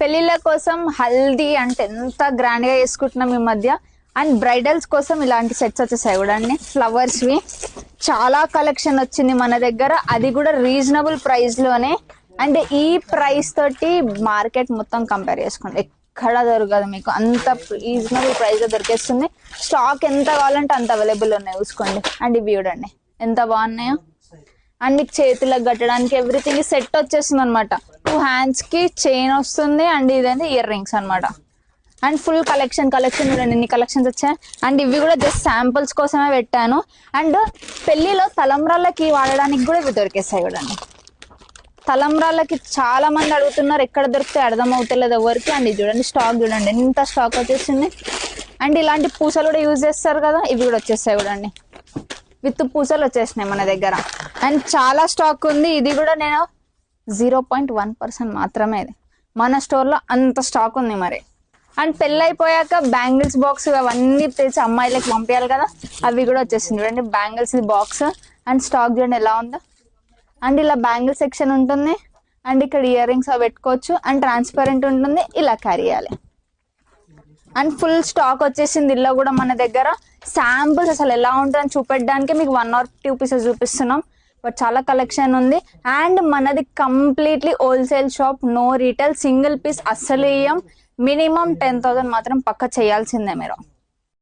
పెళ్లిళ్ళ కోసం హల్దీ అంటే ఎంత గ్రాండ్ గా చేసుకుంటున్నాం ఈ మధ్య. అండ్ బ్రైడల్స్ కోసం ఇలాంటి సెట్స్ వచ్చేసాయి చూడండి, ఫ్లవర్స్ వి. చాలా కలెక్షన్ వచ్చింది మన దగ్గర, అది కూడా రీజనబుల్ ప్రైస్ లోనే. అండ్ ఈ ప్రైస్ తోటి మార్కెట్ మొత్తం కంపేర్ చేసుకోండి, ఎక్కడ దొరకదు మీకు. అంత రీజనబుల్ ప్రైస్ లో దొరికేస్తుంది. స్టాక్ ఎంత కావాలంటే అంత అవైలబుల్ ఉన్నాయి చూసుకోండి. అండ్ ఇవి చూడండి ఎంత బాగున్నాయో. అండ్ మీకు చేతులకు కట్టడానికి ఎవ్రీథింగ్ సెట్ వచ్చేస్తుంది అనమాట. 2 హ్యాండ్స్ కి చైన్ వస్తుంది. అండ్ ఇదేంటి ఇయర్ రింగ్స్ అనమాట. అండ్ ఫుల్ కలెక్షన్ చూడండి ఎన్ని కలెక్షన్స్ వచ్చాయి. అండ్ ఇవి కూడా జస్ట్ శాంపుల్స్ కోసమే పెట్టాను. అండ్ పెళ్లిలో తలంబ్రాలకి వాడడానికి కూడా ఇవి దొరికేస్తాయి చూడండి. తలంబ్రాలకి చాలా మంది అడుగుతున్నారు, ఎక్కడ దొరికితే అర్థం అవుతలేదు ఎవరికి. అండ్ ఇది చూడండి స్టాక్ చూడండి ఎంత స్టాక్ వచ్చేసింది. అండ్ ఇలాంటి పూసలు కూడా యూజ్ చేస్తారు కదా, ఇవి కూడా వచ్చేస్తాయి చూడండి. విత్ పూసలు వచ్చేసినాయి మన దగ్గర. అండ్ చాలా స్టాక్ ఉంది. ఇది కూడా నేను 0.1% మాత్రమే, ఇది మన స్టోర్ లో అంత స్టాక్ ఉంది మరి. అండ్ పెళ్ళి అయిపోయాక బ్యాంగిల్స్ బాక్స్ అవన్నీ తెచ్చి అమ్మాయిలకి పంపించాలి కదా, అవి కూడా వచ్చేసింది చూడండి. బ్యాంగిల్స్ బాక్స్ అండ్ స్టాక్ చూడండి ఎలా ఉందో. అండ్ ఇలా బ్యాంగిల్ సెక్షన్ ఉంటుంది. అండ్ ఇక్కడ ఇయర్ రింగ్స్ అవి పెట్టుకోవచ్చు. అండ్ ట్రాన్స్పరెంట్ ఉంటుంది, ఇలా క్యారీ చేయాలి. అండ్ ఫుల్ స్టాక్ వచ్చేసింది ఇలా కూడా మన దగ్గర. శాంపుల్స్ అసలు ఎలా ఉంటుందని చూపెట్టడానికి మీకు 1 or 2 పీసెస్ చూపిస్తున్నాం. బట్ చాలా కలెక్షన్ ఉంది. అండ్ మనది completely wholesale shop, no retail. Single piece అస్సలు ఇయ్యం. మినిమం 10,000 మాత్రం పక్క చేయాల్సిందే మీరు.